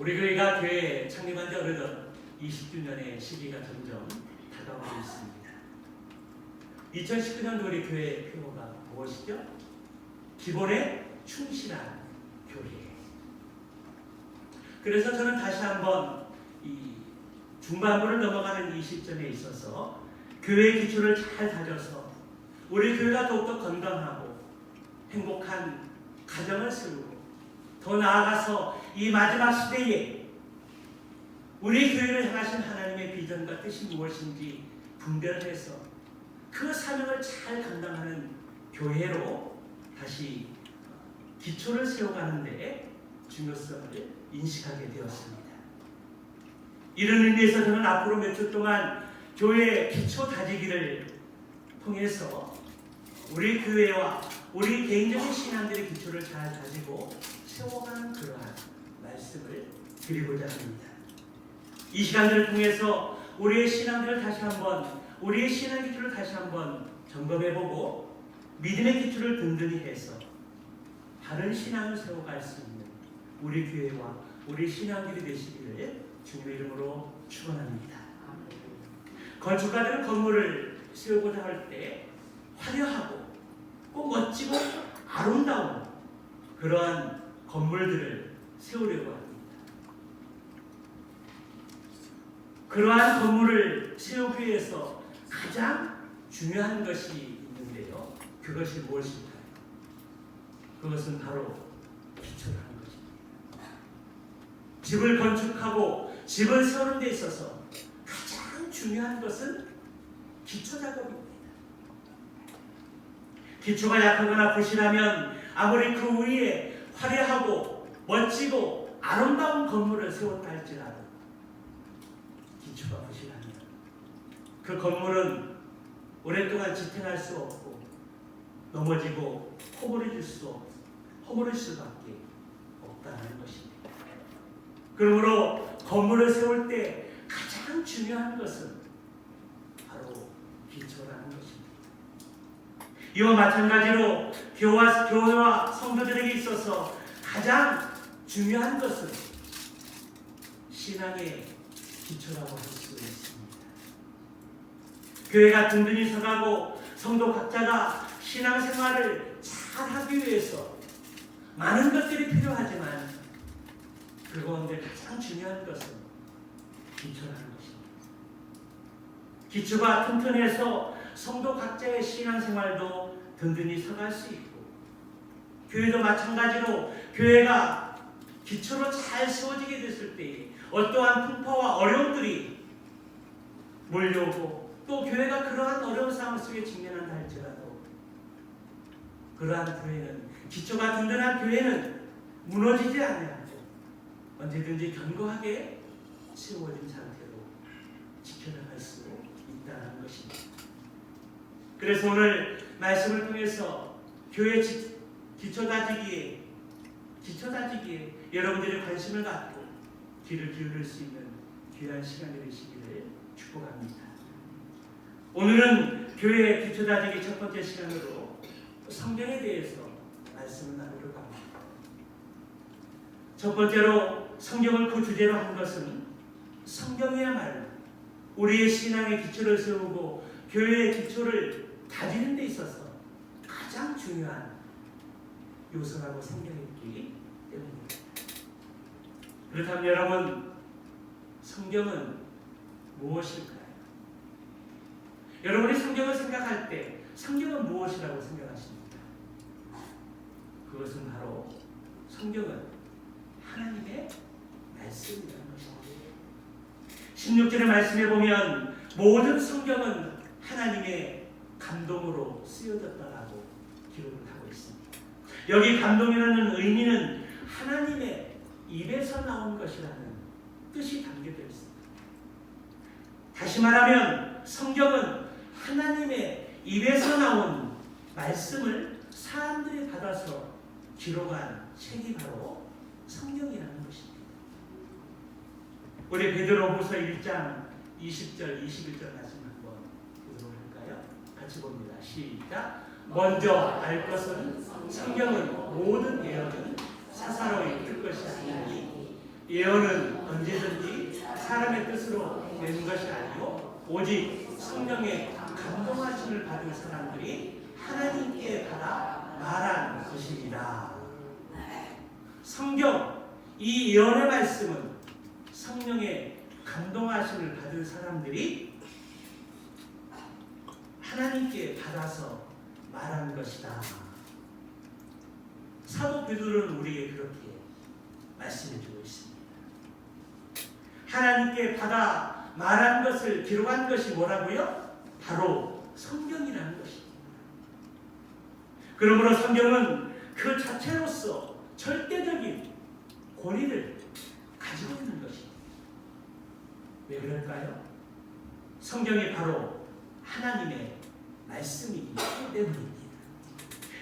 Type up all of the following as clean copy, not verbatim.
우리 교회가 교회 창립한 지 어느덧 20주년의 시기가 점점 다가오고 있습니다. 2019년도 우리 교회 표어가 무엇이죠? 기본에 충실한 교회. 그래서 저는 다시 한번 이 중반부를 넘어가는 이 시점에 있어서 교회의 기초를 잘 다져서 우리 교회가 더욱더 건강하고 행복한 가정을 세우고 더 나아가서 이 마지막 시대에 우리 교회를 향하신 하나님의 비전과 뜻이 무엇인지 분별해서 그 사명을 잘 감당하는 교회로 다시 기초를 세워가는 데 중요성을 인식하게 되었습니다. 이런 의미에서 저는 앞으로 몇 주 동안 교회 기초 다지기를 통해서 우리 교회와 우리 개인적인 신앙들의 기초를 잘 다지고 세워가는 그러한 말씀을 드리고자 합니다. 이 시간들을 통해서 우리의 신앙들을 다시 한번, 우리의 신앙 기초를 다시 한번 점검해보고 믿음의 기초를 든든히 해서 바른 신앙을 세워갈 수 있는 우리 교회와 우리 신앙들이 되시기를 주님의 이름으로 축원합니다. 건축가들은 건물을 세우고자 할 때 화려하고 꼭 멋지고 아름다운 그러한 건물들을 세우려고 합니다. 그러한 건물을 세우기 위해서 가장 중요한 것이 있는데요. 그것이 무엇일까요? 그것은 바로 기초라는 것입니다. 집을 건축하고 집을 세우는 데 있어서 가장 중요한 것은 기초 작업입니다. 기초가 약하거나 부실하면 아무리 그 위에 화려하고 멋지고 아름다운 건물을 세웠다 할지라도 기초가 부실하면 그 건물은 오랫동안 지탱할 수 없고 넘어지고 허물어질 수밖에 없다는 것입니다. 그러므로 건물을 세울 때 가장 중요한 것은 바로 기초라는 것입니다. 이와 마찬가지로 교회와 성도들에게 있어서 가장 중요한 것은 신앙의 기초라고 할 수 있습니다. 교회가 든든히 서가고 성도 각자가 신앙생활을 잘 하기 위해서 많은 것들이 필요하지만 그 가운데 가장 중요한 것은 기초라는 것입니다. 기초가 튼튼해서 성도 각자의 신앙생활도 든든히 서갈 수 있고 교회도 마찬가지로 교회가 기초로 잘 세워지게 됐을 때 어떠한 풍파와 어려움들이 몰려오고 또 교회가 그러한 어려운 상황 속에 직면한다 할지라도 그러한 교회는 기초가 든든한 교회는 무너지지 않아요. 언제든지 견고하게 세워진 상태로 지켜나갈 수 있다는 것입니다. 그래서 오늘 말씀을 통해서 교회 기초 다지기에 여러분들의 관심을 갖고 귀를 기울일 수 있는 귀한 시간이 되시기를 축복합니다. 오늘은 교회 기초 다지기 첫 번째 시간으로 성경에 대해서 말씀을 나누려고 합니다. 첫 번째로 성경을 그 주제로 한 것은 성경이야말로 우리의 신앙의 기초를 세우고 교회의 기초를 다지는 데 있어서 가장 중요한 요소라고 생각했기 때문입니다. 그렇다면 여러분, 성경은 무엇일까요? 여러분이 성경을 생각할 때 성경은 무엇이라고 생각하십니까? 그것은 바로 성경은 하나님의 말씀이라는 것입니다. 16절의 말씀에 보면 모든 성경은 하나님의 감동으로 쓰여졌다라고 기록을 하고 있습니다. 여기 감동이라는 의미는 하나님의 입에서 나온 것이라는 뜻이 담겨져 있습니다. 다시 말하면 성경은 하나님의 입에서 나온 말씀을 사람들이 받아서 기록한 책이 바로 성경이라는 것입니다. 우리 베드로후서 1장 20절, 21절 말씀 한번 보도록 할까요? 같이 봅니다. 시작. 먼저 알 것은 성경은 모든 예언은 사사로 이끌 것이 아니니 예언은 언제든지 사람의 뜻으로 되는 것이 아니고 오직 성령의 감동하심을 받은 사람들이 하나님께 받아 말한 것입니다. 성경, 이 예언의 말씀은 성령의 감동하심을 받은 사람들이 하나님께 받아서 말한 것이다. 사도 베드로는 우리에게 그렇게 말씀해주고 있습니다. 하나님께 받아 말한 것을 기록한 것이 뭐라고요? 바로 성경이라는 것입니다. 그러므로 성경은 그 자체로서 절대적인 권위를 가지고 있는 것입니다. 왜 그럴까요? 성경이 바로 하나님의 말씀이기 때문입니다.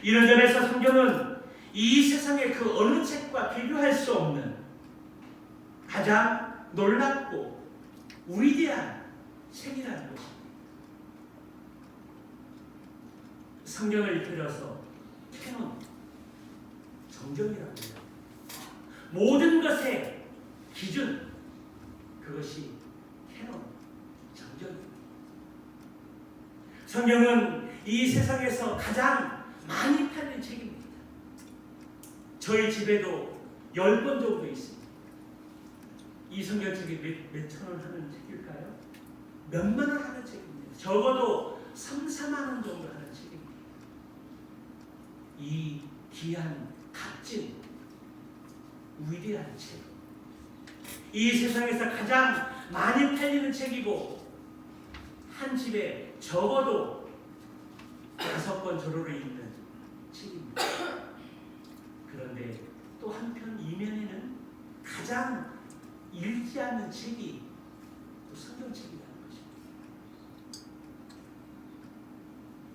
이런 점에서 성경은 이 세상의 그 어느 책과 비교할 수 없는 가장 놀랍고 위대한 책이라는 것입니다. 성경을 들여서 캐논, 정정이라고 해요. 모든 것의 기준, 그것이 캐논, 정정입니다. 성경은 이 세상에서 가장 많이 팔린 책입니다. 저희 집에도 10권 정도 있습니다. 이 성경책이 몇 천 원 하는 책일까요? 몇만 원 하는 책입니다. 적어도 3, 4만 원 정도 하는 책입니다. 이 귀한, 값진, 위대한 책. 이 세상에서 가장 많이 팔리는 책이고 한 집에 적어도 5권 저로를 있는 책입니다. 그런데 또 한편 이면에는 가장 읽지 않는 책이 또 성경책이라는 것입니다.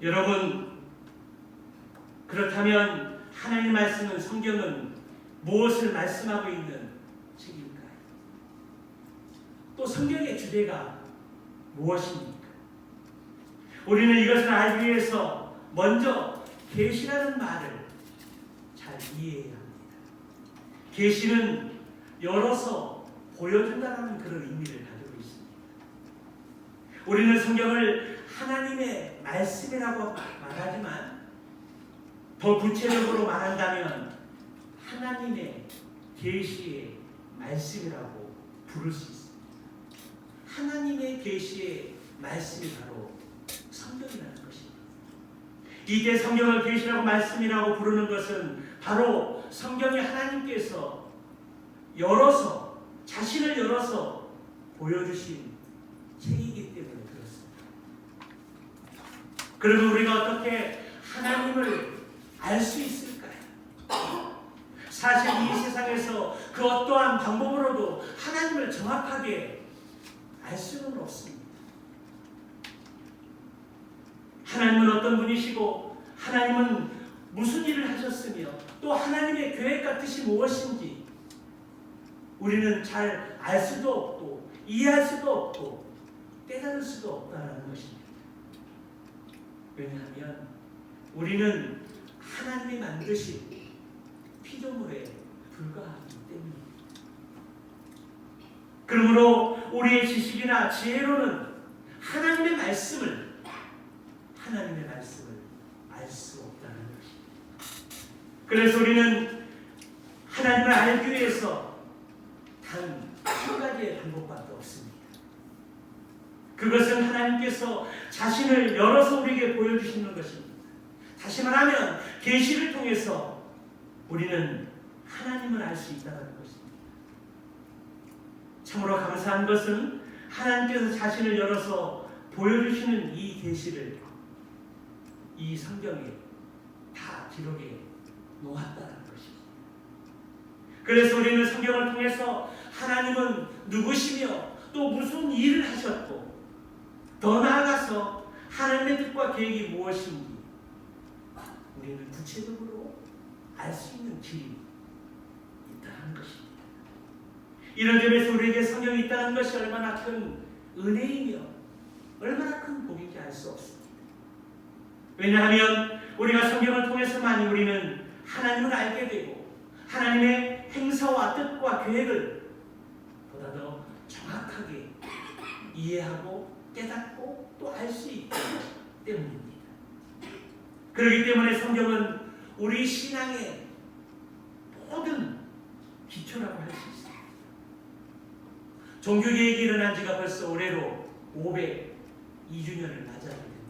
여러분, 그렇다면 하나님의 말씀은, 성경은 무엇을 말씀하고 있는 책일까요? 또 성경의 주제가 무엇입니까? 우리는 이것을 알기 위해서 먼저 계시라는 말을 잘 이해해야 합니다. 계시는 열어서 보여준다는 그런 의미를 가지고 있습니다. 우리는 성경을 하나님의 말씀이라고 말하지만 더 구체적으로 말한다면 하나님의 계시의 말씀이라고 부를 수 있습니다. 하나님의 계시의 말씀이 바로 성경이라는 것입니다. 이때 성경을 계시라고 말씀이라고 부르는 것은 바로 성경에 하나님께서 열어서, 자신을 열어서 보여주신 책이기 때문에 그렇습니다. 그러면 우리가 어떻게 하나님을 알 수 있을까요? 사실 이 세상에서 그 어떠한 방법으로도 하나님을 정확하게 알 수는 없습니다. 하나님은 어떤 분이시고 하나님은 무슨 일을 하셨으며 또 하나님의 계획과 뜻이 무엇인지 우리는 잘 알 수도 없고 이해할 수도 없고 깨달을 수도 없다는 것입니다. 왜냐하면 우리는 하나님이 만드신 피조물에 불과하기 때문입니다. 그러므로 우리의 지식이나 지혜로는 하나님의 말씀을 알 수 없다는 것입니다. 그래서 우리는 하나님을 알기 위해서 단 한 가지의 방법밖에 없습니다. 그것은 하나님께서 자신을 열어서 우리에게 보여주시는 것입니다. 다시 말하면 계시를 통해서 우리는 하나님을 알 수 있다는 것입니다. 참으로 감사한 것은 하나님께서 자신을 열어서 보여주시는 이 계시를 이 성경에 다 기록해 놓았다는 것입니다. 그래서 우리는 성경을 통해서 하나님은 누구시며 또 무슨 일을 하셨고 더 나아가서 하나님의 뜻과 계획이 무엇인지 우리는 구체적으로 알 수 있는 길이 있다는 것입니다. 이런 점에서 우리에게 성경이 있다는 것이 얼마나 큰 은혜이며 얼마나 큰 복인지 알 수 없습니다. 왜냐하면 우리가 성경을 통해서만 우리는 하나님을 알게 되고 하나님의 행사와 뜻과 계획을 보다 더 정확하게 이해하고 깨닫고 또 알 수 있기 때문입니다. 그렇기 때문에 성경은 우리 신앙의 모든 기초라고 할 수 있습니다. 종교개혁이 일어난 지가 벌써 올해로 502주년을 맞이하게 됩니다.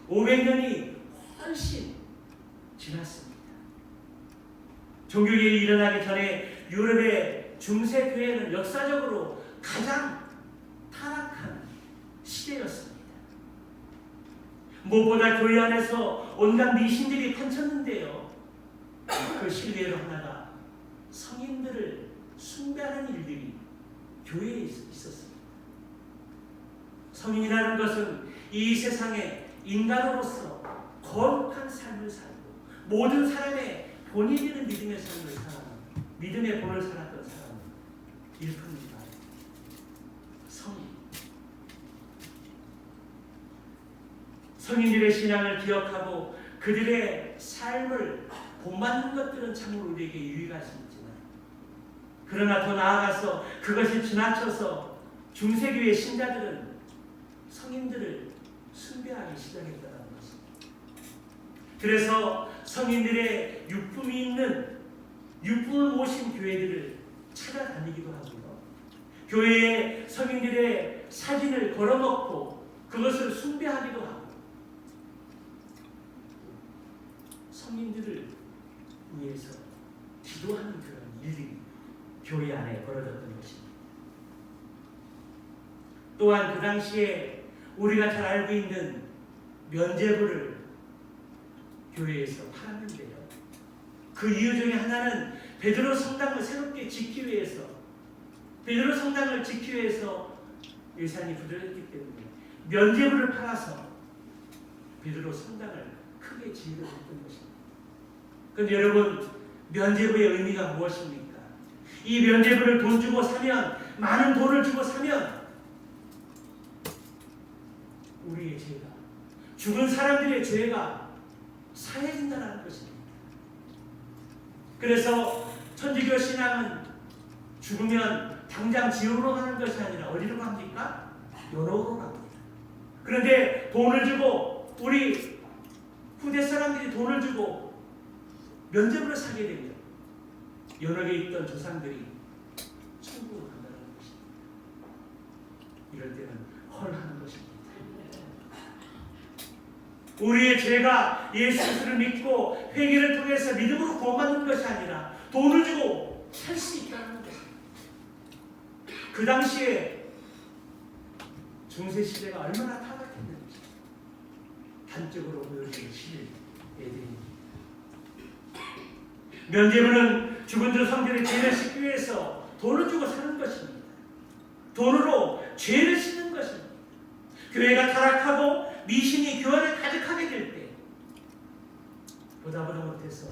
500년이 훨씬 지났습니다. 종교개혁이 일어나기 전에 유럽의 중세교회는 역사적으로 가장 타락한 시대였습니다. 무엇보다 교회 안에서 온갖 미신들이 판쳤는데요. 그 실외로 하나가 성인들을 숭배하는 일들이 교회에 있었습니다. 성인이라는 것은 이 세상에 인간으로서 거룩한 삶을 살고 모든 사람의 본이 되는 믿음의 삶을 살아가는 믿음의 본을 살았던 사람은 일품입니다. 성인. 성인들의 신앙을 기억하고 그들의 삶을 본받는 것들은 참으로 우리에게 유익할 수 있지만, 그러나 더 나아가서 그것이 지나쳐서 중세교회 신자들은 성인들을 숭배하기 시작했다는 것입니다. 그래서 성인들의 유품이 있는 유품을 모신 교회들을 찾아다니기도 하고요. 교회에 성인들의 사진을 걸어놓고 그것을 숭배하기도 하고, 성인들을 위해서 기도하는 그런 일들이 교회 안에 벌어졌던 것입니다. 또한 그 당시에 우리가 잘 알고 있는 면죄부를 교회에서 팔았는데요. 그 이유 중에 하나는 베드로 성당을 새롭게 짓기 위해서, 베드로 성당을 짓기 위해서 예산이 부족했기 때문에 면죄부를 팔아서 베드로 성당을 크게 지으려 했던 것입니다. 그런데 여러분, 면죄부의 의미가 무엇입니까? 이 면죄부를 돈 주고 사면, 많은 돈을 주고 사면 우리의 죄가, 죽은 사람들의 죄가 사해진다는 것입니다. 그래서 천주교 신앙은 죽으면 당장 지옥으로 가는 것이 아니라 어디로 갑니까? 연옥으로 갑니다. 그런데 돈을 주고, 우리 후대 사람들이 돈을 주고 면죄부를 사게 되면 연옥에 있던 조상들이 천국으로 간다는 것입니다. 이럴 때는 헐하는 것입니다. 우리의 죄가 예수 그리스도를 믿고 회개를 통해서 믿음으로 구원받는 것이 아니라 돈을 주고 살 수 있다는 것입니다. 그 당시에 중세 시대가 얼마나 타락했는지 단적으로 보여주는 시를 에덴입니다. 면죄부는 죽은 자 성전의 죄를 씻기 위해서 돈을 주고 사는 것입니다. 돈으로 죄를 씻는 것입니다. 교회가 타락하고 미신이 교회를 가득하게 될 때 보다 못해서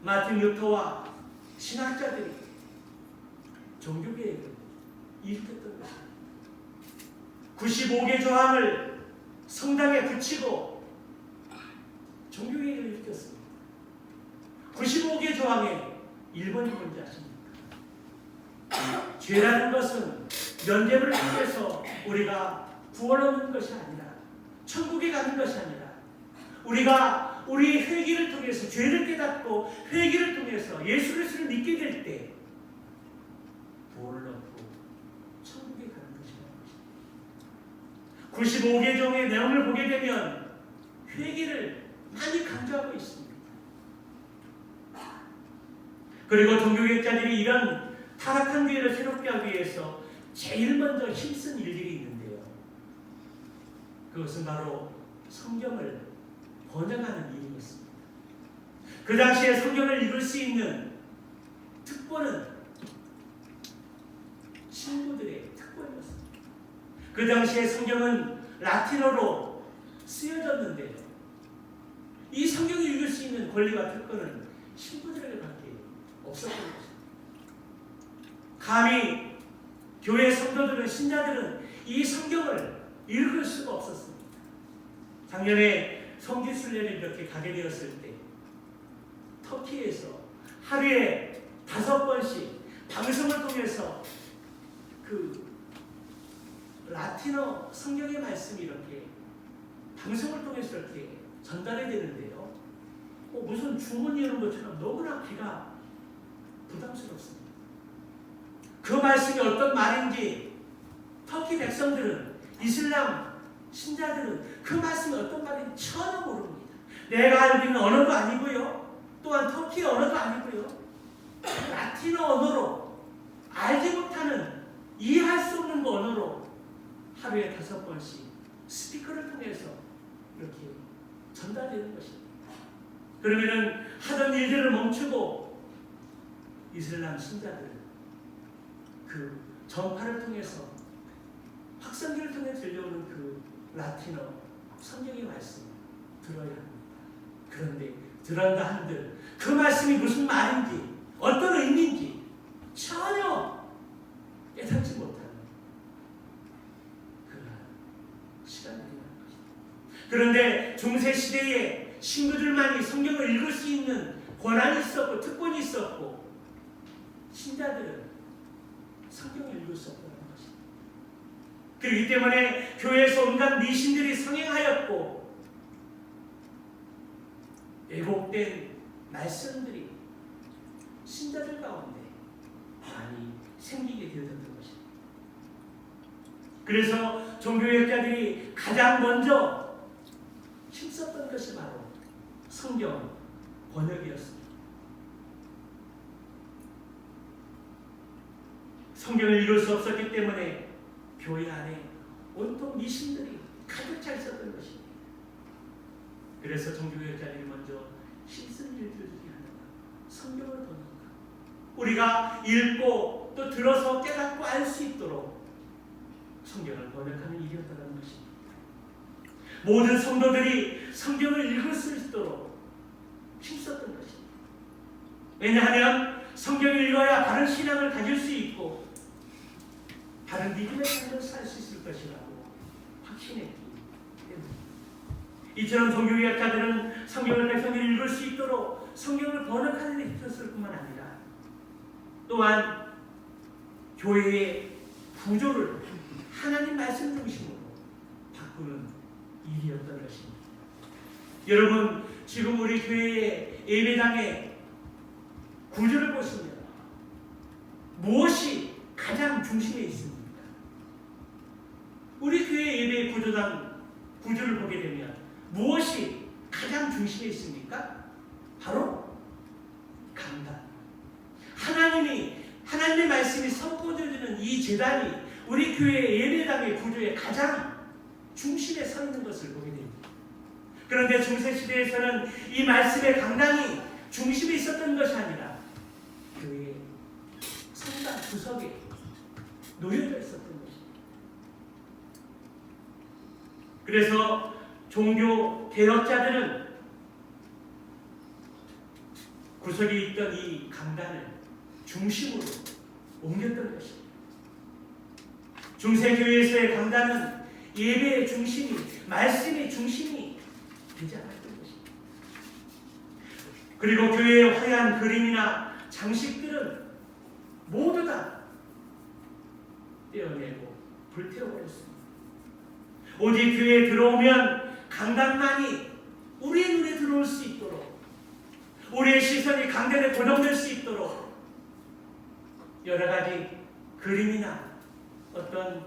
마틴 루터와 신학자들이 종교개혁을 일으켰던 것입니다. 95개 조항을 성당에 붙이고 종교개혁을 일으켰습니다. 95개 조항에 1번이 뭔지 아십니까? 죄라는 것은 면죄부를 통해서 우리가 구원을 얻는 것이 아니라, 천국에 가는 것이 아니라, 우리가 우리의 회개를 통해서 죄를 깨닫고 회개를 통해서 예수 그리스도를 믿게 될 때 구원을 얻고 천국에 가는 것이라는 것입니다. 95개 종의 내용을 보게 되면 회개를 많이 강조하고 있습니다. 그리고 종교개혁자들이 이런 타락한 교회를 새롭게 하기 위해서 제일 먼저 힘쓴 일들이 있는데요. 그것은 바로 성경을 번역하는 일이었습니다. 그 당시에 성경을 읽을 수 있는 특권은 신부들의 특권이었습니다. 그 당시에 성경은 라틴어로 쓰여졌는데요. 이 성경을 읽을 수 있는 권리와 특권은 신부들에게밖에 없었던 것입니다. 감히 교회 성도들은, 신자들은 이 성경을 읽을 수가 없었습니다. 작년에 성지순례를 이렇게 가게 되었을 때 터키에서 하루에 5번씩 방송을 통해서 라틴어 성경의 말씀이 이렇게 방송을 통해서 이렇게 전달이 되는데요. 무슨 주문이 오는 것처럼 너무나 귀가 부담스럽습니다. 그 말씀이 어떤 말인지 터키 백성들은, 이슬람 신자들은 그 말씀이 어떤 말인지 전혀 모릅니다. 내가 알고 있는 언어도 아니고요. 또한 터키 언어도 아니고요. 라틴어 언어로 알지 못하는, 이해할 수 없는 그 언어로 하루에 5번씩 스피커를 통해서 이렇게 전달되는 것입니다. 그러면은 하던 일들을 멈추고 이슬람 신자들은 그 전파를 통해서, 확성기를 통해 들려오는 그 라틴어 성경의 말씀을 들어야 합니다. 그런데 들었다 한들 그 말씀이 무슨 말인지, 어떤 의미인지 전혀 깨닫지 못하는 그런 시간이 되는 것입니다. 그런데 중세 시대에 신부들만이 성경을 읽을 수 있는 권한이 있었고 특권이 있었고, 신자들은 성경을 읽을 수 없다는 것입니다. 그렇기 때문에 교회에서 온갖 미신들이 성행하였고 왜곡된 말씀들이 신자들 가운데 많이 생기게 되었던 것입니다. 그래서 종교학자들이 가장 먼저 힘썼던 것이 바로 성경 번역이었습니다. 성경을 읽을 수 없었기 때문에 교회 안에 온통 미신들이 가득 차 있었던 것입니다. 그래서 종교학자들이 먼저 힘쓴 일들 중에 하나가 성경을 번역하고, 우리가 읽고 또 들어서 깨닫고 알 수 있도록 성경을 번역하는 일이었다는 것입니다. 모든 성도들이 성경을 읽을 수 있도록 힘썼던 것입니다. 왜냐하면 성경을 읽어야 바른 신앙을 가질 수 있고 바른 믿음의 삶을 살 수 있을 것이라고 확신했기 때문입니다. 이처럼 종교학자들은 성경을 백성들이 읽을 수 있도록 성경을 번역하는 데 힘썼을 뿐만 아니라 또한 교회의 구조를 하나님 말씀 중심으로 바꾸는 일이었던 것입니다. 여러분, 지금 우리 교회의 예배당의 구조를 보시면 무엇이 가장 중심에 있습니까? 우리 교회 예배의 구조를 보게 되면 무엇이 가장 중심에 있습니까? 바로 강단. 하나님의 말씀이 선포되는 이 제단이 우리 교회 예배당의 구조의 가장 중심에 서 있는 것을 보게 됩니다. 그런데 중세시대에서는 이 말씀의 강단이 중심에 있었던 것이 아니라 교회의 성당 구석에 놓여져 있었던 것입니다. 그래서 종교 개혁자들은 구석에 있던 이 강단을 중심으로 옮겼던 것입니다. 중세교회에서의 강단은 예배의 중심이, 말씀의 중심이 되지 않았던 것입니다. 그리고 교회의 화려한 그림이나 장식들은 모두 다 떼어내고 불태워버렸습니다. 오직 교회에 들어오면 강단만이 우리의 눈에 들어올 수 있도록, 우리의 시선이 강단에 고정될 수 있도록 여러 가지 그림이나 어떤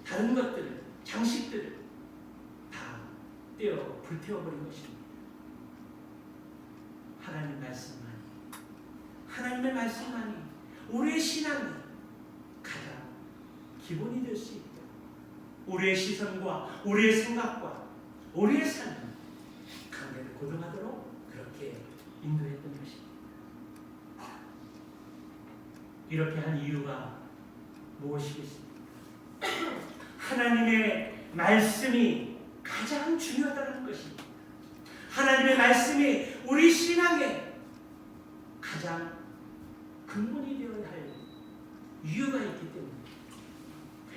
다른 것들을, 장식들을 다 떼어 불태워버린 것입니다. 하나님의 말씀만이 우리의 신앙이 가장 기본이 될 수 있도록, 우리의 시선과 우리의 생각과 우리의 삶을 강단에 고정하도록 그렇게 인도했던 것입니다. 이렇게 한 이유가 무엇이겠습니까? 하나님의 말씀이 가장 중요하다는 것입니다. 하나님의 말씀이 우리 신앙의 가장 근본이 되어야 할 이유가 있기 때문입니다.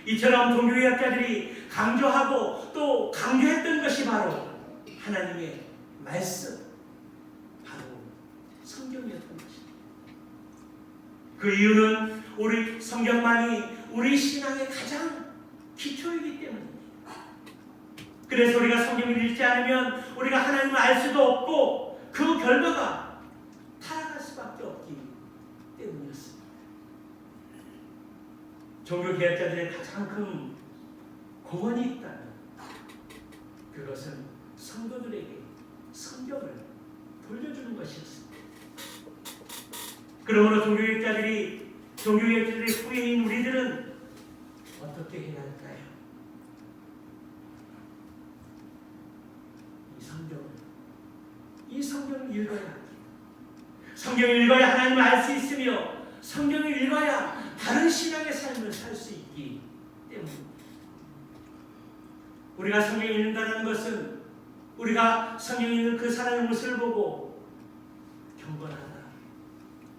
이처럼 종교개혁자들이 강조하고 또 강조했던 것이 바로 하나님의 말씀, 바로 성경이었던 것입니다. 그 이유는 우리 성경만이 우리 신앙의 가장 기초이기 때문입니다. 그래서 우리가 성경을 읽지 않으면 우리가 하나님을 알 수도 없고 그 결과가 타락할 수밖에 없기 때문이었습니다. 종교개혁자들의 가장 큰 공헌이 있다면 그것은 성도들에게 성경을 돌려주는 것이었습니다. 그러므로 종교개혁자들의 후예인 우리들은 어떻게 해야 할까요? 이 성경을 읽어야 합니다. 성경을 읽어야 하나님을 알 수 있으며 성경을 읽어야 다른 신앙의 삶을 살 수 있기 때문입니다. 우리가 성경을 읽는다는 것은 우리가 성경에 있는 그 사람의 모습을 보고 경건하다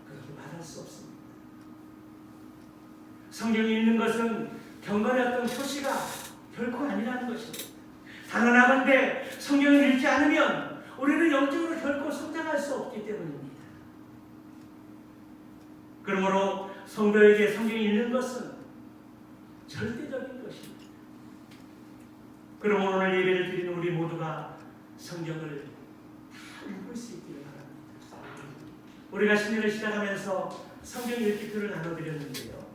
그렇게 말할 수 없습니다. 성경을 읽는 것은 경건의 어떤 표시가 결코 아니라는 것입니다. 당연하건대 성경을 읽지 않으면 우리는 영적으로 결코 성장할 수 없기 때문입니다. 그러므로 성도에게 성경을 읽는 것은 절대적인 것입니다. 그러므로 오늘 예배를 드리는 우리 모두가 성경을 다 읽을 수 있기를 바랍니다. 우리가 신년을 시작하면서 성경 읽기표를 나눠드렸는데요.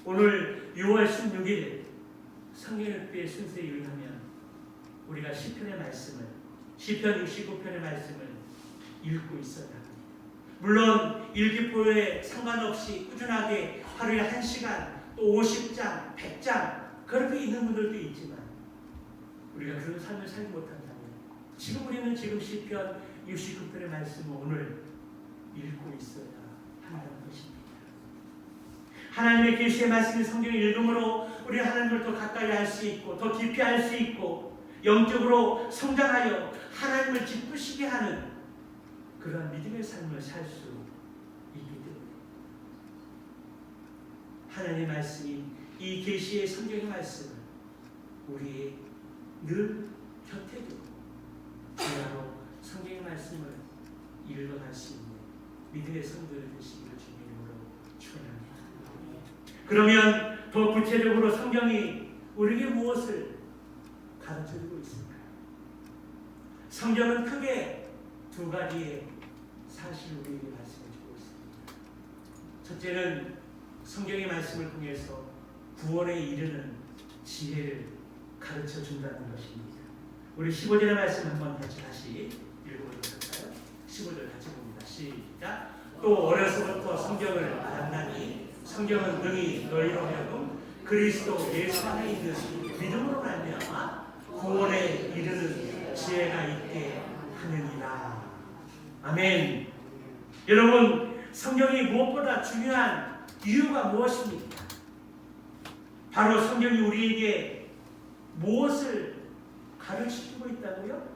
오늘 6월 16일 성경 읽기의 순서에 의하면 우리가 시편의 말씀을 시편 69편의 말씀을 읽고 있어야 합니다. 물론 일기표에 상관없이 꾸준하게 하루에 1시간 또 50장, 100장 그렇게 있는 분들도 있지만 우리가 그런 삶을 살지 못한다면 지금 우리는 지금 시편 69편의 말씀을 오늘 읽고 있어야 한다는 것입니다. 하나님의 계시의 말씀인 성경을 읽음으로 우리 하나님을 더 가까이 알 수 있고 더 깊이 알 수 있고 영적으로 성장하여 하나님을 기쁘시게 하는 그러한 믿음의 삶을 살 수 있기 때문에 하나님의 말씀인 이 계시의 성경의 말씀을 우리의 늘 곁에 두고 주야로 성경의 말씀을 읽어갈 수 있는 믿음의 성도를 되시기를 주님의 이름으로 축원합니다. 그러면 더 구체적으로 성경이 우리에게 무엇을 가르쳐주고 있을까요? 성경은 크게 두 가지의 사실을 우리에게 말씀해주고 있습니다. 첫째는 성경의 말씀을 통해서 구원에 이르는 지혜를 가르쳐준다는 것입니다. 우리 15절의 말씀 한번 다시 읽어보도록 할까요? 15절 같이 봅니다. 시작. 또 어려서부터 성경을 만나니 성경은 능히 너희로 하여금 그리스도 예수 안에 있는 믿음으로 말미암아 구원에 이르는 지혜가 있게 하느니라. 아멘. 여러분, 성경이 무엇보다 중요한 이유가 무엇입니까? 바로 성경이 우리에게 무엇을 가르쳐주고 있다고요?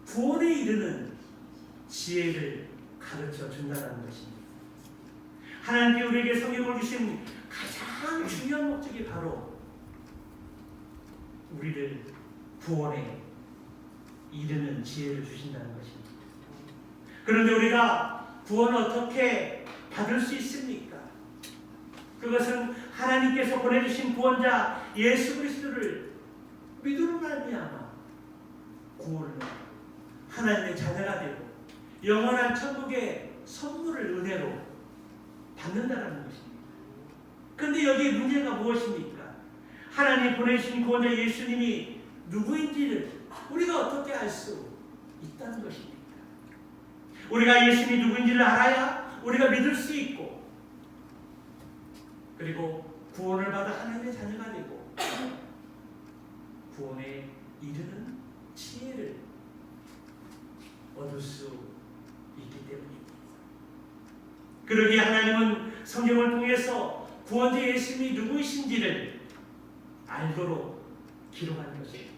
구원에 이르는 지혜를 가르쳐 준다는 것입니다. 하나님께 우리에게 성경을 주신 가장 중요한 목적이 바로 우리를 구원에 이르는 지혜를 주신다는 것입니다. 그런데 우리가 구원을 어떻게 받을 수 있습니까? 그것은 하나님께서 보내주신 구원자 예수 그리스도를 믿음으로 말미암아 구원을 하나님의 자녀가 되고 영원한 천국의 선물을 은혜로 받는다는 것입니다. 그런데 여기에 문제가 무엇입니까? 하나님이 보내주신 구원자 예수님이 누구인지를 우리가 어떻게 알 수 있다는 것입니다. 우리가 예수님이 누구인지를 알아야 우리가 믿을 수 있고 그리고 구원을 받아 하나님의 자녀가 되고 구원에 이르는 지혜를 얻을 수 있기 때문입니다. 그러기에 하나님은 성경을 통해서 구원자 예수님이 누구이신지를 알도록 기록한 것입니다.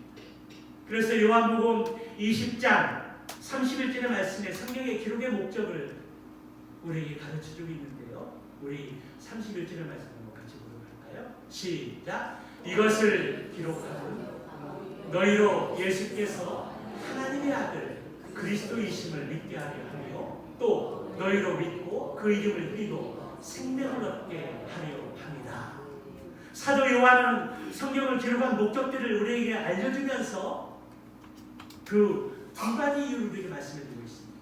그래서 요한복음 20장 31절의 말씀에 성경의 기록의 목적을 우리에게 가르쳐주고 있는데요. 우리 31절의 말씀 한번 같이 보도록 할까요? 시작. 이것을 기록하고 너희로 예수께서 하나님의 아들 그리스도이심을 믿게 하려 하며 또 너희로 믿고 그 이름을 믿고 생명을 얻게 하려 합니다. 사도 요한은 성경을 기록한 목적들을 우리에게 알려주면서 그 두 가지 이유를 우리에게 말씀해주고 있습니다.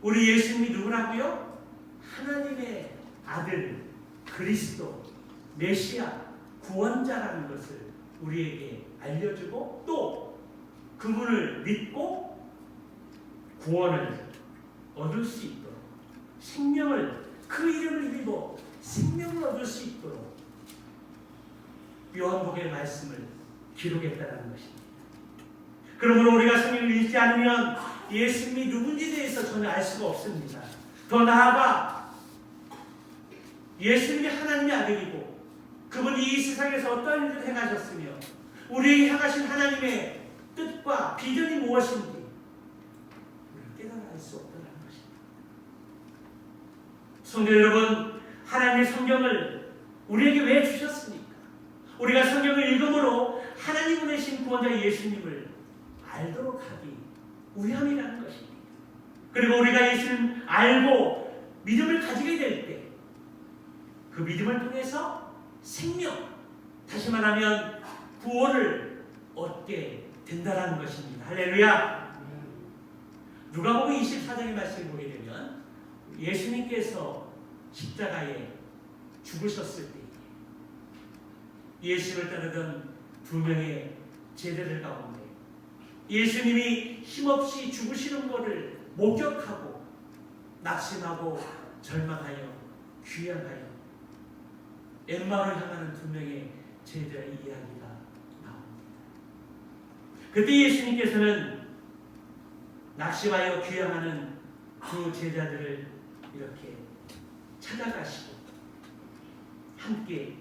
우리 예수님이 누구라고요? 하나님의 아들, 그리스도, 메시아, 구원자라는 것을 우리에게 알려주고 또 그분을 믿고 구원을 얻을 수 있도록 생명을 그 이름을 믿고 생명을 얻을 수 있도록 요한복음의 말씀을 기록했다는 것입니다. 그러므로 우리가 성경을 읽지 않으면 예수님이 누군지에 대해서 전혀 알 수가 없습니다. 더 나아가 예수님이 하나님의 아들이고 그분이 이 세상에서 어떤 일을 행하셨으며 우리에게 향하신 하나님의 뜻과 비전이 무엇인지 우리가 깨달아 알 수 없다는 것입니다. 성도 여러분, 하나님의 성경을 우리에게 왜 주셨습니까? 우리가 성경을 읽음으로 하나님 보내신 구원자 예수님을 알도록 하기 위함이라는 것입니다. 그리고 우리가 예수님을 알고 믿음을 가지게 될 때 그 믿음을 통해서 생명, 다시 말하면 구원을 얻게 된다는 것입니다. 할렐루야. 누가복음 24장의 말씀을 보게 되면 예수님께서 십자가에 죽으셨을 때 예수를 따르던 두 명의 제자들 가운데 예수님이 힘없이 죽으시는 것을 목격하고 낙심하고 절망하여 귀환하여 엠마오를 향하는 두 명의 제자의 이야기가 나옵니다. 그때 예수님께서는 낙심하여 귀환하는 두 제자들을 이렇게 찾아가시고 함께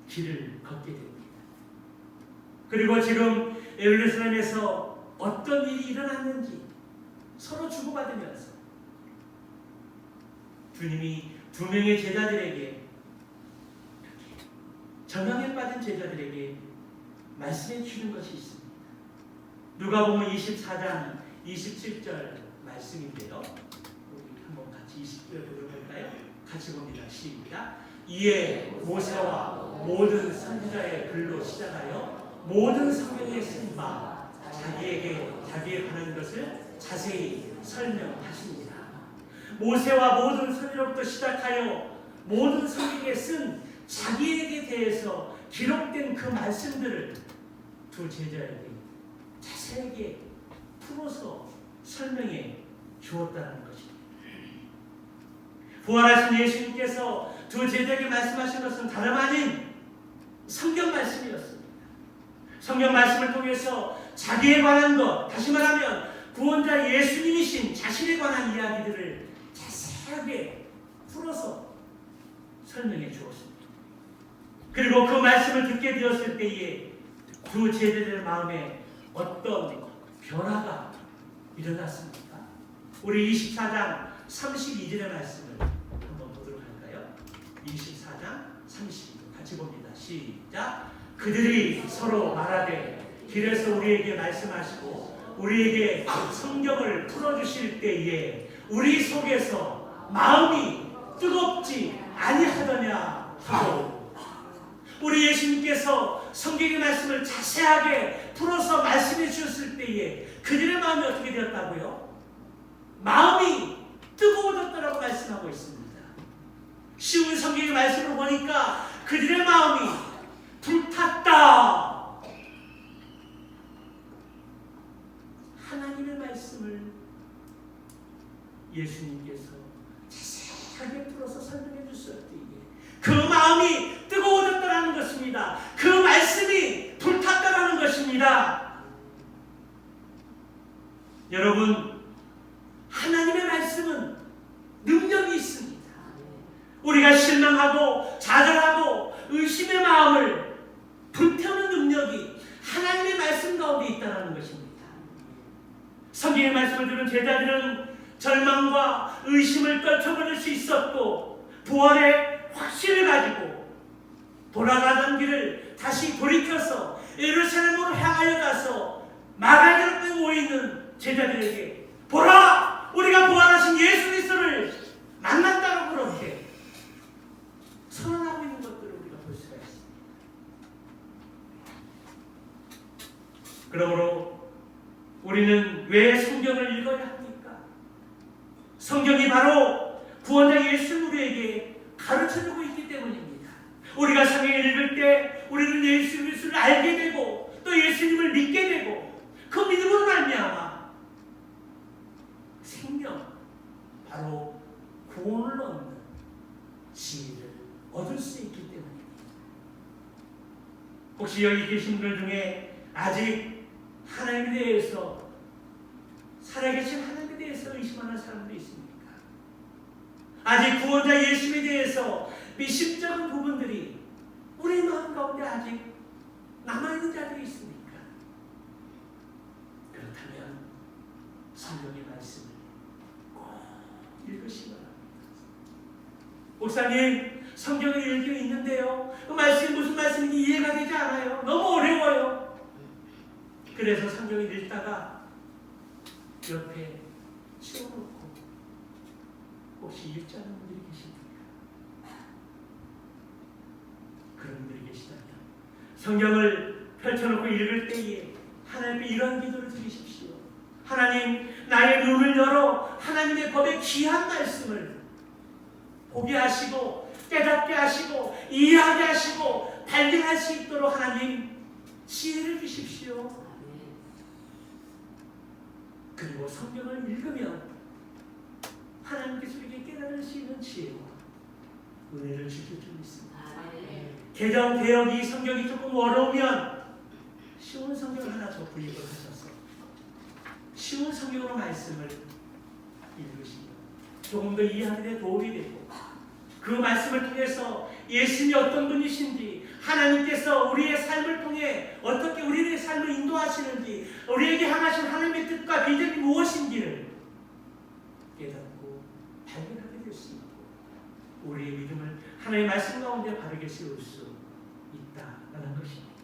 길을 걷게 됩니다. 그리고 지금 예루살렘에서 어떤 일이 일어났는지 서로 주고받으면서 주님이 두 명의 제자들에게 절망에 빠진 제자들에게 말씀해 주시는 것이 있습니다. 누가복음 24장 27절 말씀인데요. 우리 한번 같이 20절 보도록 할까요? 같이 봅니다. 시작. 이에 모세와 모든 선지자의 글로 시작하여 모든 성경에 쓴 바 자기에 관한 것을 자세히 설명하십니다. 모세와 모든 선지자로부터 시작하여 모든 성경에 쓴 자기에게 대해서 기록된 그 말씀들을 두 제자에게 자세하게 풀어서 설명해 주었다는 것입니다. 부활하신 예수님께서 두 제자에게 말씀하신 것은 다름 아닌 성경 말씀이었습니다. 성경 말씀을 통해서 자기에 관한 것, 다시 말하면 구원자 예수님이신 자신에 관한 이야기들을 자세하게 풀어서 설명해 주었습니다. 그리고 그 말씀을 듣게 되었을 때에 두 제자들의 마음에 어떤 변화가 일어났습니까? 우리 24장 32절의 말씀을 한번 보도록 할까요? 24장 32절 같이 봅니다. 시작. 그들이 서로 말하되 길에서 우리에게 말씀하시고 우리에게 성경을 풀어주실 때에 우리 속에서 마음이 뜨겁지 아니하더냐 하고, 우리 예수님께서 성경의 말씀을 자세하게 풀어서 말씀해 주셨을 때에 그들의 마음이 어떻게 되었다고요? 마음이 뜨거워졌다라고 말씀하고 있습니다. 쉬운 성경의 말씀을 보니까 그들의 마음이 불탔다. 하나님의 말씀을 예수님께서 자세하게 풀어서 설명해 주셨을 때에 그 마음이 뜨거워졌다는 것입니다. 그 말씀이 불탔다는 것입니다. 여러분, 하나님의 말씀은 능력이 있습니다. 우리가 실망하고 좌절하고 의심의 마음을 불태우는 능력이 하나님의 말씀 가운데 있다는 것입니다. 성경의 말씀을 들은 제자들은 절망과 의심을 떨쳐버릴 수 있었고 부활의 확신을 가지고 돌아가던 길을 다시 돌이켜서 예루살렘으로 향하여 가서 마가다라에 모여 있는 제자들에게 보라! 우리가 부활하신 예수 그리스도를 만났다고 그렇게 선언하고 있는 것들을 우리가 볼 수가 있습니다. 그러므로 우리는 왜 성경을 읽어야 합니까? 성경이 바로 구원자 예수 우리에게 가르쳐주고 있기 때문입니다. 우리가 성경을 읽을 때 우리는 예수 그리스도를 알게 되고 또 예수님을 믿게 되고 그 믿음으로 말미암아 생명, 바로 구원을 얻는 지혜를 얻을 수 있기 때문입니다. 혹시 여기 계신 분들 중에 아직 하나님에 대해서, 살아계신 하나님에 대해서 의심하는 사람도 있습니까? 아직 구원자 예수에 대해서 미심쩍은 부분들이 우리 마음 가운데 아직 남아있는 자들이 있습니까? 그렇다면 성경의 말씀을 꼭 읽으시기 바랍니다. 목사님, 성경을 읽고 있는데요, 그 말씀이 무슨 말씀인지 이해가 되지 않아요. 너무 어려워요. 그래서 성경을 읽다가 옆에 치워놓고 혹시 읽지 않은 분들이 계십니까? 그런 분들이 계시다면 성경을 펼쳐놓고 읽을 때에 하나님께 이런 기도를 드리십시오. 하나님, 나의 눈을 열어 하나님의 법의 귀한 말씀을 보게 하시고 깨닫게 하시고 이해하게 하시고 발견할 수 있도록 하나님 지혜를 주십시오. 그리고 성경을 읽으면 하나님께서 우리에게 깨달을 수 있는 지혜와 은혜를 주실 줄 믿습니다. 개정 개혁이 성경이 조금 어려우면 쉬운 성경 하나 더 구입을 하셔서 쉬운 성경으로 말씀을 읽으시면 조금 더 이해하는 데 도움이 되고, 그 말씀을 통해서 예수님이 어떤 분이신지, 하나님께서 우리의 삶을 통해 어떻게 우리의 삶을 인도하시는지, 우리에게 향하신 하나님의 뜻과 비전이 무엇인지를 깨닫고 발견하게 될 수 있고, 우리의 믿음을 하나님의 말씀 가운데 바르게 세울 수 있다라는 것입니다.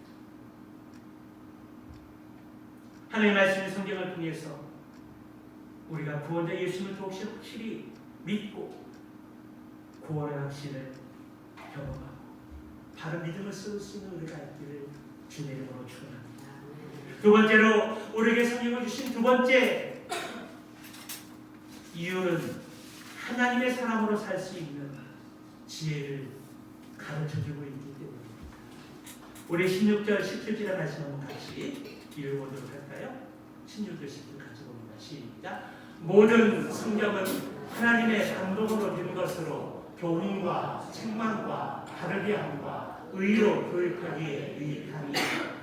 하나님의 말씀 성경을 통해서 우리가 구원자 예수님을 더욱이 확실히 믿고 구원의 확신을 경험하고 바른 믿음을 세울 수 있는 우리가 있기를 주님의 이름으로 축원합니다. 두 번째로 우리에게 성경을 주신 두 번째 이유는 하나님의 사람으로 살 수 있는 지혜를 가르쳐주고 있기 때문입니다. 우리 16절, 17절의 말씀 한번 같이 읽어보도록 할까요? 16절, 17절 같이 봅니다. 시작. 모든 성경은 하나님의 감동으로 된 것으로 교훈과 책망과 바르게 함과 의로 교육하기에 유익하니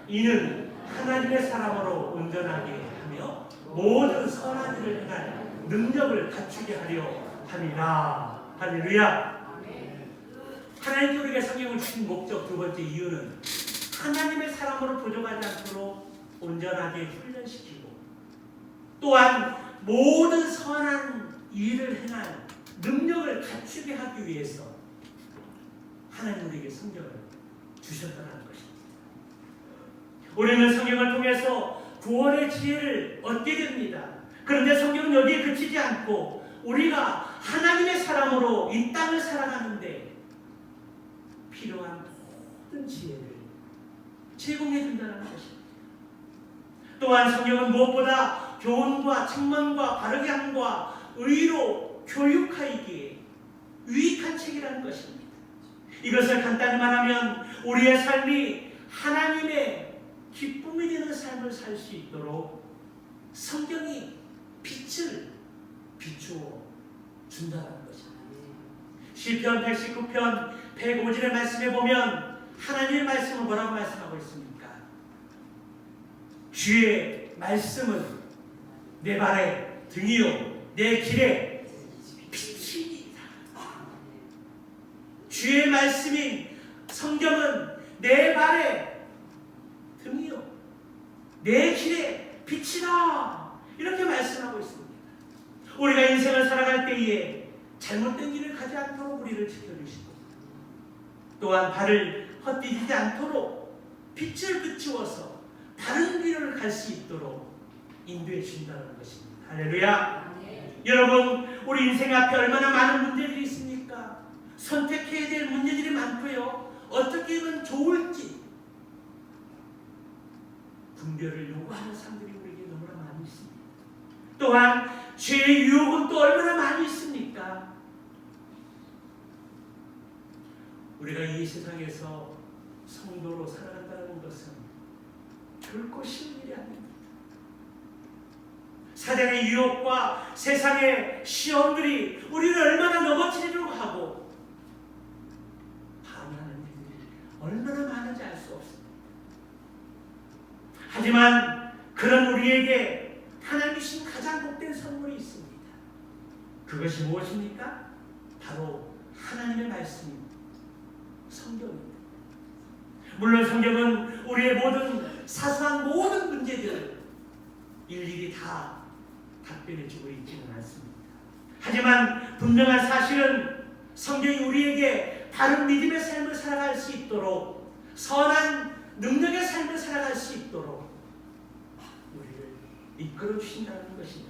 이는 하나님의 사람으로 온전하게 하며 모든 선한 일을 행할 능력을 갖추게 하려 함이라. 할렐루야. 하나님께 우리가 성경을 주신 목적 두 번째 이유는 하나님의 사람으로 부족하지 않도록 온전하게 훈련시키고, 또한 모든 선한 일을 행할 능력을 갖추게 하기 위해서 하나님 우리에게 성경을 주셨다는 것입니다. 우리는 성경을 통해서 구원의 지혜를 얻게 됩니다. 그런데 성경은 여기에 그치지 않고 우리가 하나님의 사람으로 이 땅을 살아가는데 필요한 모든 지혜를 제공해 준다는 것입니다. 또한 성경은 무엇보다 교훈과 책망과 바르게 함과 의로 교육하기에 유익한 책이라는 것입니다. 이것을 간단히 말하면 우리의 삶이 하나님의 기쁨이 되는 삶을 살 수 있도록 성경이 빛을 비추어 준다는 것입니다. 시편 119편 105절의 말씀에 보면 하나님의 말씀은 뭐라고 말씀하고 있습니까? 주의 말씀은 내 발의 등이요 내 길에 빛이니이다. 주의 말씀인 성경은 내 발의 등이요 내 길에 빛이다. 이렇게 말씀하고 있습니다. 우리가 인생을 살아갈 때에 잘못된 길을 가지 않도록 우리를 지켜주시고, 또한 발을 헛디디지 않도록 빛을 비추어서 다른 길을 갈 수 있도록 인도해 준다는 것입니다. 할렐루야. 네. 여러분, 우리 인생 앞에 얼마나 많은 문제들이 있습니까? 선택해야 될 문제들이 많고요, 어떻게 하면 좋을지 분별을 요구하는 또한 죄의 유혹은 또 얼마나 많이 있습니까? 우리가 이 세상에서 성도로 살아간다는 것은 결코 쉬운 일이 아닙니다. 사단의 유혹과 세상의 시험들이 우리를 얼마나 넘어뜨리려고 하고 방해하는 일들이 얼마나 많은지 알 수 없습니다. 하지만 그런 우리에게 하나님이 주신 가장 복된 선물이 있습니다. 그것이 무엇입니까? 바로 하나님의 말씀입니다. 성경입니다. 물론 성경은 우리의 모든 사소한 모든 문제들을 일일이 다 답변해 주고 있지는 않습니다. 하지만 분명한 사실은 성경이 우리에게 바른 믿음의 삶을 살아갈 수 있도록, 선한 능력의 삶을 살아갈 수 있도록 우리를 이끌어 주신다는 것입니다.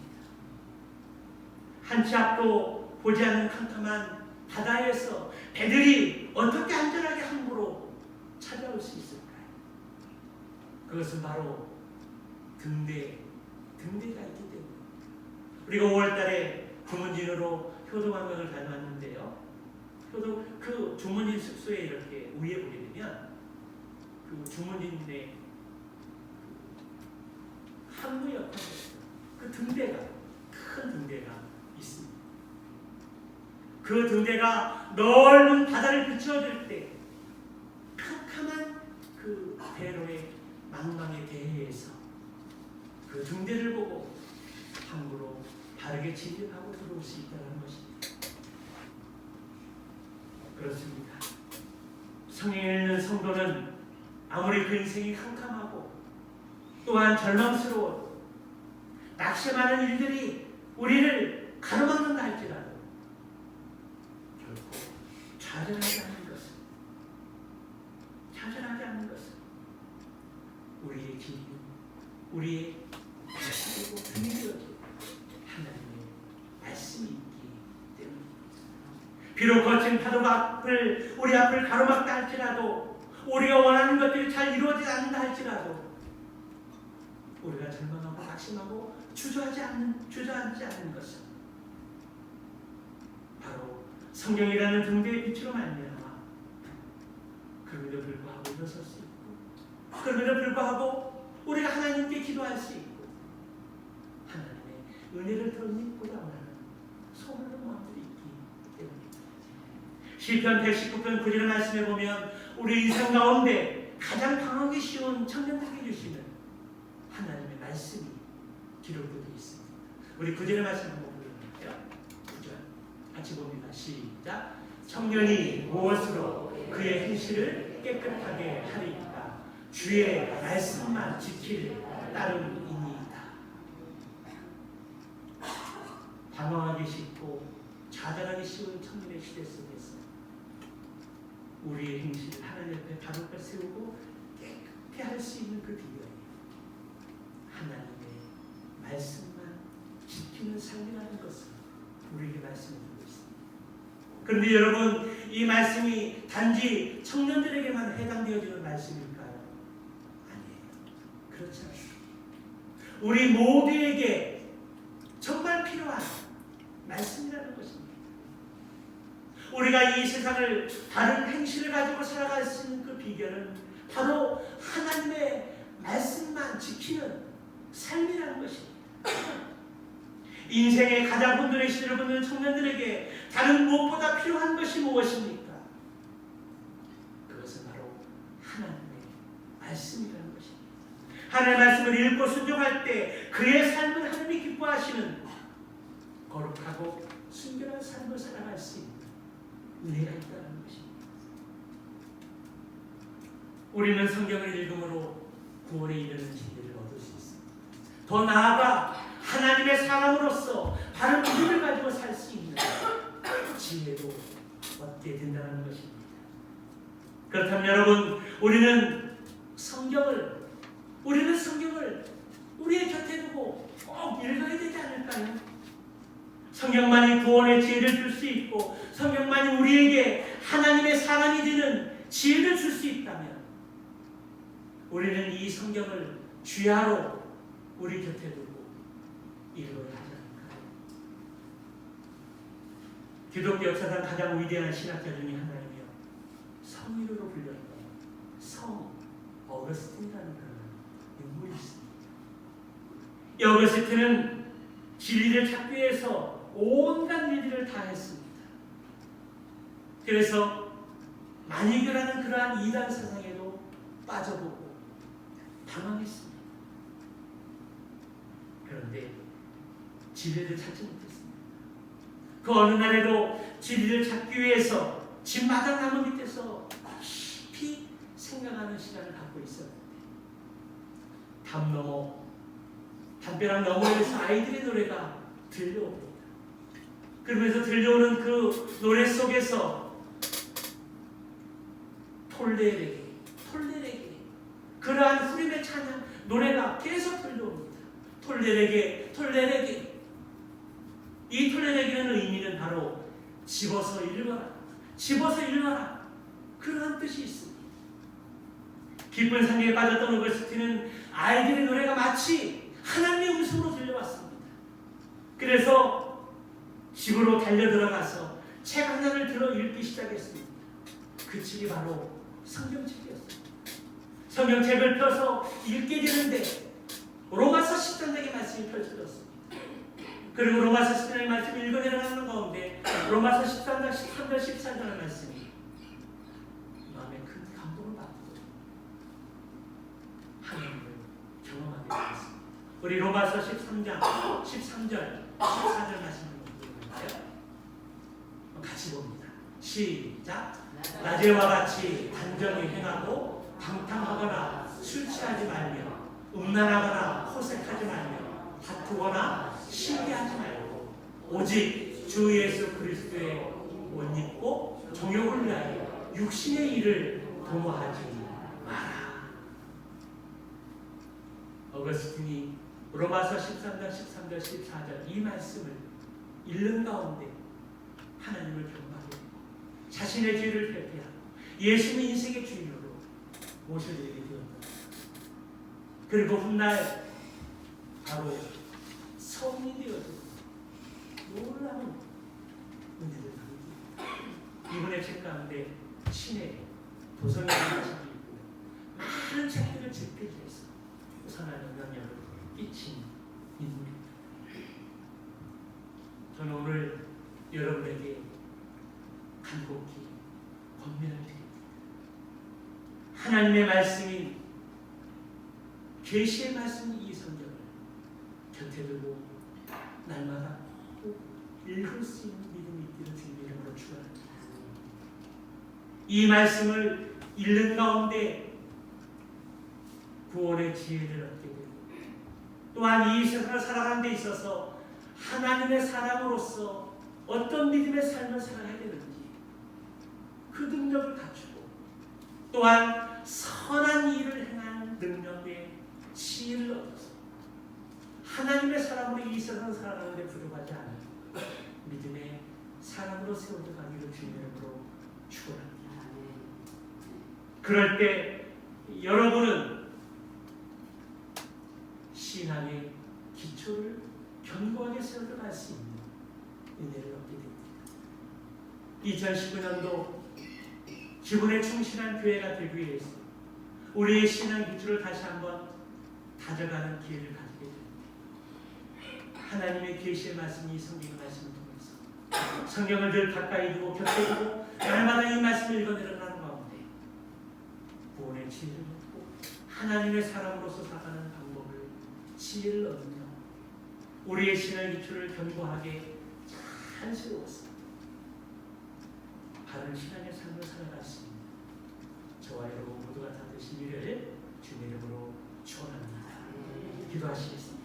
한 치 앞도 보지 않는 캄캄한 바다에서 배들이 어떻게 안전하게 항구로 찾아올 수 있을까요? 그것은 바로 등대가 있기 때문에. 우리가 5월달에 주문진으로 효도관광을 다녀왔는데요. 그 주문진 숙소에 이렇게 위에 보게 되면 그 주문진의 항구 옆에 그 등대가, 큰 등대가 있습니다. 그 등대가 넓은 바다를 비추어줄 때 캄캄한 그 대로의 망망의 대해에서 그 등대를 보고 항구로 바르게 진입하고 들어올 수 있다는 것입니다. 그렇습니다. 성경에 있는 성도는 아무리 그 인생이 캄캄하고 또한 절망스러워 낙심하는 일들이 우리를 가로막는다 할지라도 결코 좌절하지 않는 것은 우리의 기쁨, 우리의 그리고 비밀이어진 하나님의 말씀이 있기 때문입니다. 비록 거친 파도가 우리 앞을 가로막다 할지라도, 우리가 원하는 것들이 잘 이루어지지 않는다 할지라도 우리가 절망하고 낙심하고 주저앉지 않는 것은 바로 성경이라는 등대의 빛으로 말미암아 그럼에도 불구하고 일어설 수 있고, 그럼에도 불구하고 우리가 하나님께 기도할 수 있고 하나님의 은혜를 더 믿고자 하는 소망의 마음들이 있기 때문입니다. 시편 119편 9절의 말씀에 보면 우리 인생 가운데 가장 당하기 쉬운 청년들에게 주시는 하나님의 말씀이 기록되어 있습니다. 우리 9절의 말씀 한번 보여드릴게요. 9절 같이 봅니다. 시작. 청년이 무엇으로 그의 행실을 깨끗하게 하리까? 주의 말씀만 지킬 따름이니이다. 방황하기 쉽고 좌절하기 쉬운 청년의 시대 속에서 우리의 행실을 하나님 앞에 바로바로 세우고 깨끗게 할 수 있는 그 비결이 하나님의 말씀만 지키는 삶이라는 것을 우리에게 말씀해주고 있습니다. 그런데 여러분, 이 말씀이 단지 청년들에게만 해당되어지는 말씀일까요? 아니에요. 그렇지 않습니다. 우리 모두에게 정말 필요한 말씀이라는 것입니다. 우리가 이 세상을 바른 행실을 가지고 살아갈 수 있는 그 비결은 바로 하나님의 말씀만 지키는 삶이라는 것입니다. 인생의 가장 혼돈의 시대를 보는 청년들에게 다른 무엇보다 필요한 것이 무엇입니까? 그것은 바로 하나님의 말씀이라는 것입니다. 하나님의 말씀을 읽고 순종할 때 그의 삶은 하나님이 기뻐하시는 거룩하고 순결한 삶을 살아갈 수 있는 은혜가 있다는 것입니다. 우리는 성경을 읽음으로 구원에 이르는 지혜를 얻을 수 있습니다. 더 나아가 하나님의 사람으로서 바른 믿음을 가지고 살 수 있는 지혜도 얻게 된다는 것입니다. 그렇다면 여러분, 우리는 성경을 우리의 곁에 두고 꼭 읽어야 되지 않을까요? 성경만이 구원의 지혜를 줄 수 있고 성경만이 우리에게 하나님의 사람이 되는 지혜를 줄 수 있다면 우리는 이 성경을 주야로 우리 곁에 두고 읽어야 하지 기독교 역사상 가장 위대한 신학자 중에 하나이며 성인으로 불렸던 성 어거스틴이라는 그런 인물이 있습니다. 이 어거스틴은 진리를 찾기 위해서 온갖 일들을 다 했습니다. 그래서 만이교라는 그러한 이단 세상에도 빠져보고 당황했습니다. 그런데 진리를 찾지 못했습니다. 그 어느 날에도 진리를 찾기 위해서 집마당 나무 밑에서 깊이 생각하는 시간을 갖고 있었는데 담벼락 너머에서 아이들의 노래가 들려옵니다. 그러면서 들려오는 그 노래 속에서 톨레레게 그러한 후림의 찬양 노래가 계속 들려옵니다. 톨레레게 이 톨레레게는 의미는 바로 집어서 읽어라 그러한 뜻이 있습니다. 깊은 상계에 빠졌던 오거스틴은 아이들의 노래가 마치 하나님의 음성으로 들려왔습니다. 그래서 집으로 달려들어가서 책 하나를 들어 읽기 시작했습니다. 그 책이 바로 성경책이었습니다. 성경책을 펴서 읽게 되는데 로마서 10장의 말씀이 펼쳐졌습니다. 그리고 로마서 10장의 말씀을 읽어 내려가는 가운데 로마서 13장, 13절, 14절의 말씀이 마음에 큰 감동을 받고 하나님을 경험하게 되었습니다. 우리 로마서 13장, 13절, 14절 말씀을 읽어볼까요? 같이 봅니다. 시작. 낮에와 같이 단정히 행하고 방탕하거나 술 취하지 말며 음란하거나 호색하지 말며 다투거나 시기하지 말고 오직 주 예수 그리스도의 옷 입고 정욕을 위하여 육신의 일을 도모하지 마라. 어거스틴이 로마서 13장 13절 14절 이 말씀을 읽는 가운데 하나님을 경험하게 되고 자신의 죄를 회개하고 예수님의 인생의 주인으로 모셔드리게 되었다. 그리고 훗날 바로 성인이 되어서 놀라운 은혜를 받습니다. 이분의 책 가운데 신의 도성의 책이 있고 많은 책들을 집필해서 선한 영향력을 끼친 인물입니다. 저는 오늘 여러분에게 간곡히 권면을 드립니다. 하나님의 말씀인 계시의 말씀인 이 성경을 곁에 두고 날마다 꼭 읽을 수 있는 믿음이 있기를 주님의 이름으로 축원합니다. 이 말씀을 읽는 가운데 구원의 지혜를 얻게 되고 또한 이 세상을 살아가는 데 있어서 하나님의 사람으로서 어떤 믿음의 삶을 살아야 되는지 그 능력을 갖추고 또한 선한 일을 행한 능력의 지혜를 얻어서 하나님의 사람으로 이 세상을 살아가는 데 부족하지 않은 믿음의 사람으로 세워져 가기를 주님의 이름으로 축원합니다. 그럴 때 여러분은 신앙의 기초를 견고하게 세워져 갈 수 있는 은혜를 얻게 됩니다. 2019년도 기본에 충실한 교회가 되기 위해서 우리의 신앙 기초를 다시 한번 다져가는 기회를 가지게 됩니다. 하나님의 계시의 말씀이 성경의 말씀을 통해서 성경을 늘 가까이 두고 곁에 두고 날마다 이 말씀을 읽어내려가는 가운데 구원의 지혜를 얻고 하나님의 사람으로서 살아가는 방법을 지혜를 얻으며 우리의 신앙 기초를 견고하게 잘 세웠습니다. 바른 신앙의 삶을 살아갈 수 있는 저와 여러분 모두가 다 되시기를 주님의 이름으로 축원합니다. 기도하시겠습니다.